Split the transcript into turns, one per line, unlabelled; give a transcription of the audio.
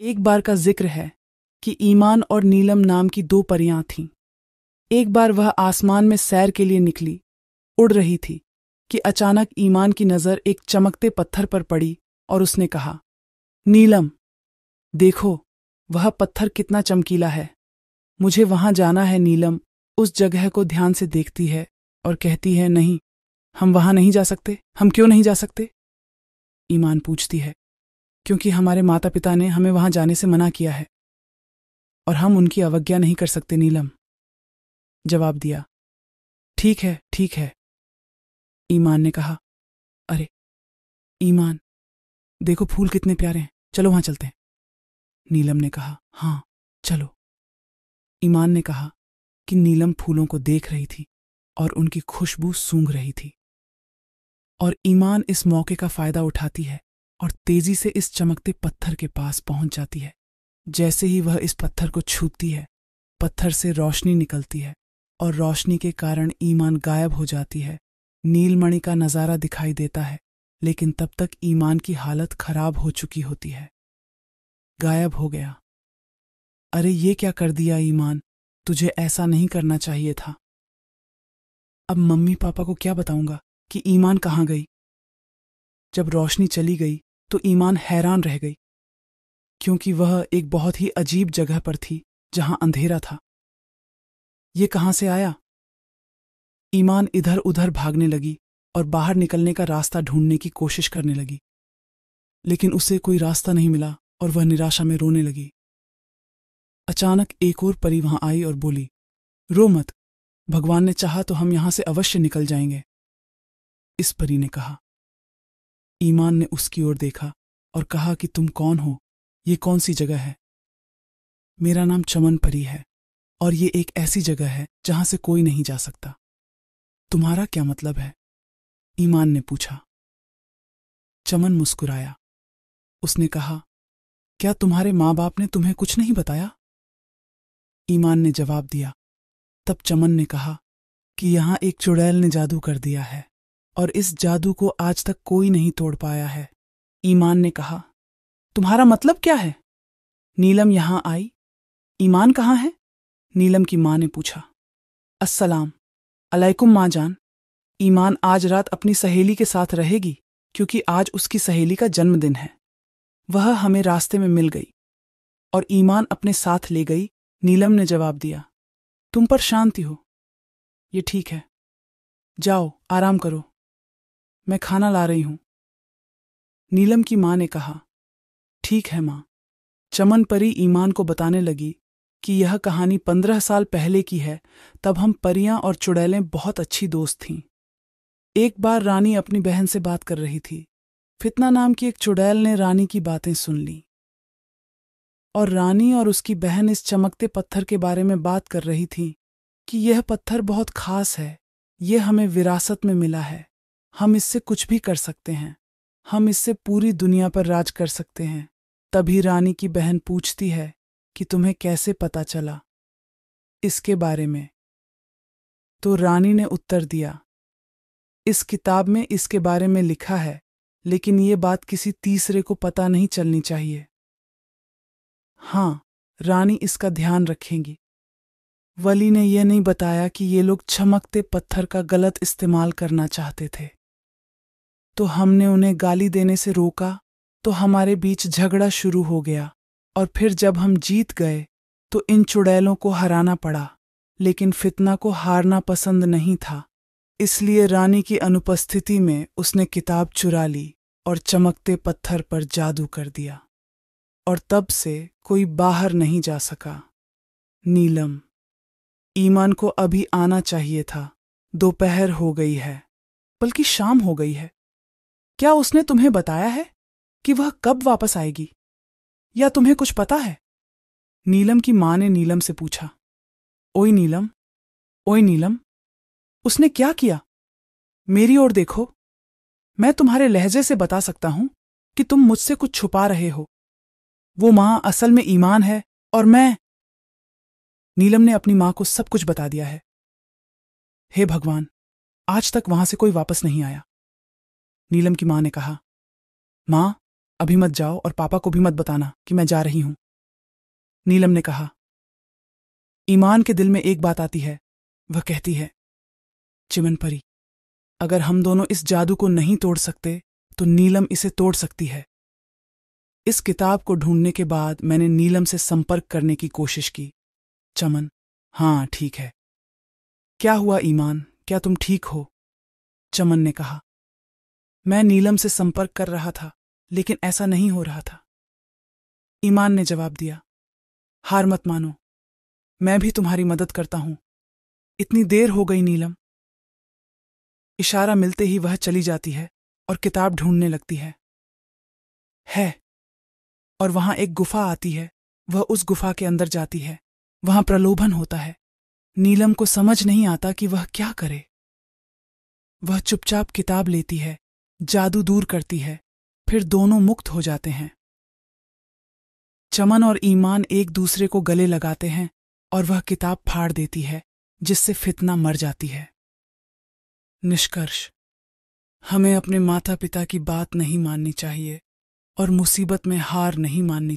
एक बार का जिक्र है कि ईमान और नीलम नाम की दो परियां थीं। एक बार वह आसमान में सैर के लिए निकली, उड़ रही थी कि अचानक ईमान की नज़र एक चमकते पत्थर पर पड़ी और उसने कहा, नीलम, देखो, वह पत्थर कितना चमकीला है। मुझे वहां जाना है। नीलम उस जगह को ध्यान से देखती है और कहती है, नहीं, हम वहां नहीं जा सकते। हम क्यों नहीं जा सकते? ईमान पूछती है, क्योंकि हमारे माता पिता ने हमें वहां जाने से मना किया है और हम उनकी अवज्ञा नहीं कर सकते। नीलम जवाब दिया। ठीक है, ठीक है, ईमान ने कहा। अरे ईमान, देखो फूल कितने प्यारे हैं, चलो वहां चलते हैं। नीलम ने कहा, हाँ चलो। ईमान ने कहा कि नीलम फूलों को देख रही थी और उनकी खुशबू सूंघ रही थी, और ईमान इस मौके का फायदा उठाती है और तेजी से इस चमकते पत्थर के पास पहुंच जाती है। जैसे ही वह इस पत्थर को छूती है, पत्थर से रोशनी निकलती है और रोशनी के कारण ईमान गायब हो जाती है। नीलमणि का नज़ारा दिखाई देता है, लेकिन तब तक ईमान की हालत खराब हो चुकी होती है। गायब हो गया। अरे ये क्या कर दिया ईमान, तुझे ऐसा नहीं करना चाहिए था। अब मम्मी पापा को क्या बताऊंगा कि ईमान कहाँ गई? जब रोशनी चली गई तो ईमान हैरान रह गई, क्योंकि वह एक बहुत ही अजीब जगह पर थी जहां अंधेरा था। ये कहां से आया? ईमान इधर उधर भागने लगी और बाहर निकलने का रास्ता ढूंढने की कोशिश करने लगी, लेकिन उसे कोई रास्ता नहीं मिला और वह निराशा में रोने लगी। अचानक एक और परी वहां आई और बोली, रो मत, भगवान ने चाहा तो हम यहां से अवश्य निकल जाएंगे। इस परी ने कहा। ईमान ने उसकी ओर देखा और कहा कि तुम कौन हो? ये कौन सी जगह है? मेरा नाम चमन परी है और ये एक ऐसी जगह है जहां से कोई नहीं जा सकता। तुम्हारा क्या मतलब है? ईमान ने पूछा। चमन मुस्कुराया। उसने कहा, क्या तुम्हारे माँ बाप ने तुम्हें कुछ नहीं बताया? ईमान ने जवाब दिया। तब चमन ने कहा कि यहाँ एक चुड़ैल ने जादू कर दिया है और इस जादू को आज तक कोई नहीं तोड़ पाया है। ईमान ने कहा, तुम्हारा मतलब क्या है? नीलम यहाँ आई। ईमान कहाँ है? नीलम की माँ ने पूछा। अस्सलाम अलैकुम माँ जान। ईमान आज रात अपनी सहेली के साथ रहेगी, क्योंकि आज उसकी सहेली का जन्मदिन है। वह हमें रास्ते में मिल गई और ईमान अपने साथ ले गई। नीलम ने जवाब दिया। तुम पर शांति हो। ये ठीक है, जाओ आराम करो, मैं खाना ला रही हूं। नीलम की माँ ने कहा। ठीक है माँ। चमन परी ईमान को बताने लगी कि यह कहानी 15 साल पहले की है। तब हम परियां और चुड़ैलें बहुत अच्छी दोस्त थीं। एक बार रानी अपनी बहन से बात कर रही थी। फितना नाम की एक चुड़ैल ने रानी की बातें सुन ली और रानी और उसकी बहन इस चमकते पत्थर के बारे में बात कर रही थी कि यह पत्थर बहुत खास है, यह हमें विरासत में मिला है, हम इससे कुछ भी कर सकते हैं, हम इससे पूरी दुनिया पर राज कर सकते हैं। तभी रानी की बहन पूछती है कि तुम्हें कैसे पता चला इसके बारे में? तो रानी ने उत्तर दिया, इस किताब में इसके बारे में लिखा है, लेकिन ये बात किसी तीसरे को पता नहीं चलनी चाहिए। हाँ, रानी इसका ध्यान रखेंगी। वली ने यह नहीं बताया कि ये लोग चमकते पत्थर का गलत इस्तेमाल करना चाहते थे, तो हमने उन्हें गाली देने से रोका। तो हमारे बीच झगड़ा शुरू हो गया और फिर जब हम जीत गए तो इन चुड़ैलों को हराना पड़ा, लेकिन फितना को हारना पसंद नहीं था। इसलिए रानी की अनुपस्थिति में उसने किताब चुरा ली और चमकते पत्थर पर जादू कर दिया, और तब से कोई बाहर नहीं जा सका। नीलम, ईमान को अभी आना चाहिए था। दोपहर हो गई है, बल्कि शाम हो गई है। क्या उसने तुम्हें बताया है कि वह कब वापस आएगी, या तुम्हें कुछ पता है? नीलम की मां ने नीलम से पूछा। ओए नीलम, ओए नीलम, उसने क्या किया? मेरी ओर देखो, मैं तुम्हारे लहजे से बता सकता हूं कि तुम मुझसे कुछ छुपा रहे हो। वो मां असल में ईमान है और मैं। नीलम ने अपनी मां को सब कुछ बता दिया है। हे भगवान, आज तक वहां से कोई वापस नहीं आया। नीलम की मां ने कहा। मां, अभी मत जाओ और पापा को भी मत बताना कि मैं जा रही हूं। नीलम ने कहा। ईमान के दिल में एक बात आती है। वह कहती है, चिमन परी, अगर हम दोनों इस जादू को नहीं तोड़ सकते तो नीलम इसे तोड़ सकती है। इस किताब को ढूंढने के बाद मैंने नीलम से संपर्क करने की कोशिश की। चमन, हाँ ठीक है। क्या हुआ ईमान, क्या तुम ठीक हो? चमन ने कहा। मैं नीलम से संपर्क कर रहा था लेकिन ऐसा नहीं हो रहा था। ईमान ने जवाब दिया। हार मत मानो, मैं भी तुम्हारी मदद करता हूं। इतनी देर हो गई नीलम। इशारा मिलते ही वह चली जाती है और किताब ढूंढने लगती है। और वहां एक गुफा आती है। वह उस गुफा के अंदर जाती है। वहां प्रलोभन होता है। नीलम को समझ नहीं आता कि वह क्या करे। वह चुपचाप किताब लेती है, जादू दूर करती है, फिर दोनों मुक्त हो जाते हैं। चमन और ईमान एक दूसरे को गले लगाते हैं और वह किताब फाड़ देती है, जिससे फितना मर जाती है। निष्कर्ष, हमें अपने माता पिता की बात नहीं माननी चाहिए और मुसीबत में हार नहीं माननी